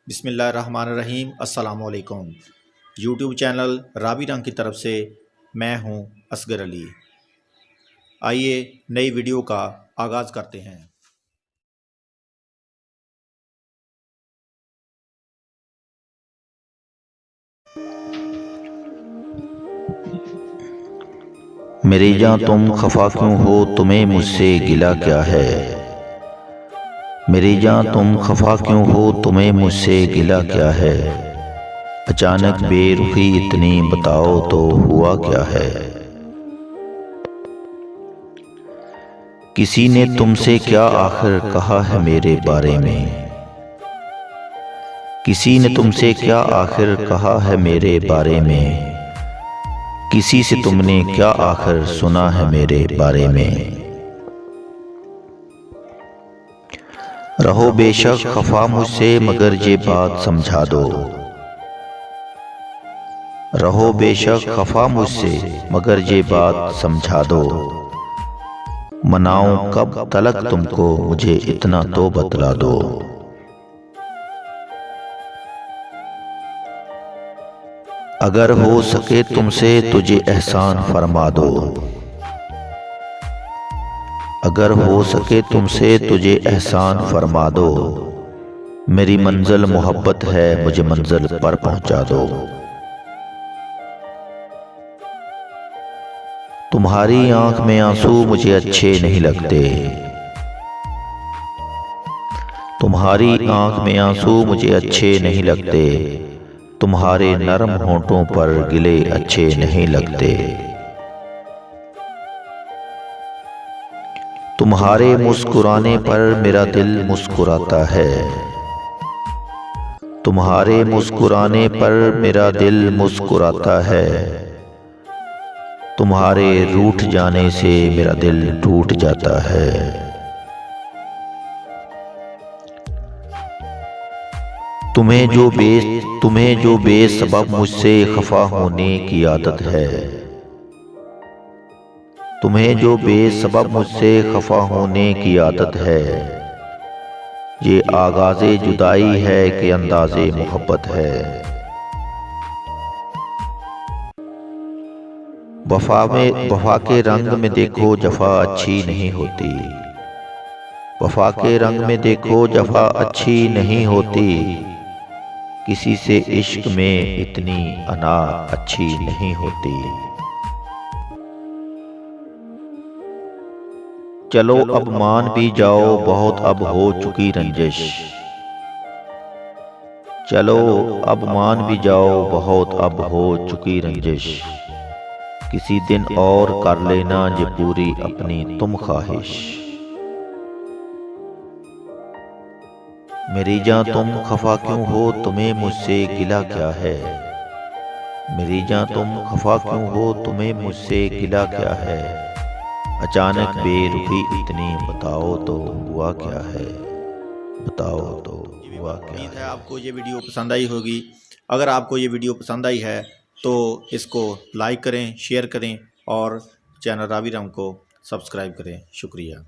बिस्मिल्लाहिर्रहमानिर्रहीम। अस्सलामुअलैकुम। YouTube channel Ravi रंग की तरफ से मैं हूं असगर अली। आइए नई वीडियो का आगाज़ करते हैं। मेरी जान तुम खफा क्यों हो, तुम्हें मुझसे गिला क्या है। मेरी जान तुम खफा क्यों हो, तुम्हें मुझसे गिला क्या है। अचानक बेरुखी इतनी बताओ तो हुआ क्या है। किसी ने तुमसे क्या आखिर कहा है मेरे बारे में। किसी ने तुमसे क्या आखिर कहा है मेरे बारे में। किसी से तुमने क्या आखिर सुना है मेरे बारे में। रहो बेशक खफा मुझसे मगर ये बात समझा दो। रहो बेशक खफा मुझसे मगर ये बात समझा दो। मनाऊं कब तलक तुमको, मुझे इतना तो बतला दो। अगर हो सके तुमसे तुझे एहसान फरमा दो। अगर हो सके तुमसे तुझे एहसान फरमा दो। मेरी मंजिल मोहब्बत है, मुझे मंजिल पर पहुंचा दो। तुम्हारी आंख में आंसू मुझे अच्छे नहीं लगते। तुम्हारी आंख में आंसू मुझे अच्छे नहीं लगते। तुम्हारे नरम होंठों पर गिले अच्छे नहीं लगते। तुम्हारे मुस्कुराने पर मेरा दिल मुस्कुराता है। तुम्हारे मुस्कुराने पर मेरा दिल मुस्कुराता है। तुम्हारे रूठ जाने से मेरा दिल टूट जाता है। तुम्हें जो बेसबब मुझसे खफा होने की आदत है। तुम्हें जो बेसबब मुझसे खफा होने की आदत है। ये आगाज़े जुदाई है कि अंदाज़े मोहब्बत है। वफा के रंग में देखो जफा अच्छी नहीं होती। वफा के रंग में देखो जफा अच्छी नहीं होती। किसी से इश्क में इतनी अना अच्छी नहीं होती। चलो अब मान भी जाओ, बहुत अब हो चुकी रंजिश। चलो अब मान भी जाओ, बहुत अब हो चुकी रंजिश। किसी दिन और कर लेना ये पूरी अपनी तुम ख्वाहिश। मेरी जान तुम खफा क्यों हो, तुम्हें मुझसे गिला क्या है। मेरी जान तुम खफा क्यों हो, तुम्हें मुझसे गिला क्या है। अचानक बेरुखी इतनी बताओ तो हुआ क्या है। बताओ तो हुआ क्या उम्मीद है है। आपको ये वीडियो पसंद आई होगी। अगर आपको ये वीडियो पसंद आई है तो इसको लाइक करें, शेयर करें और चैनल रावी रंग को सब्सक्राइब करें। शुक्रिया।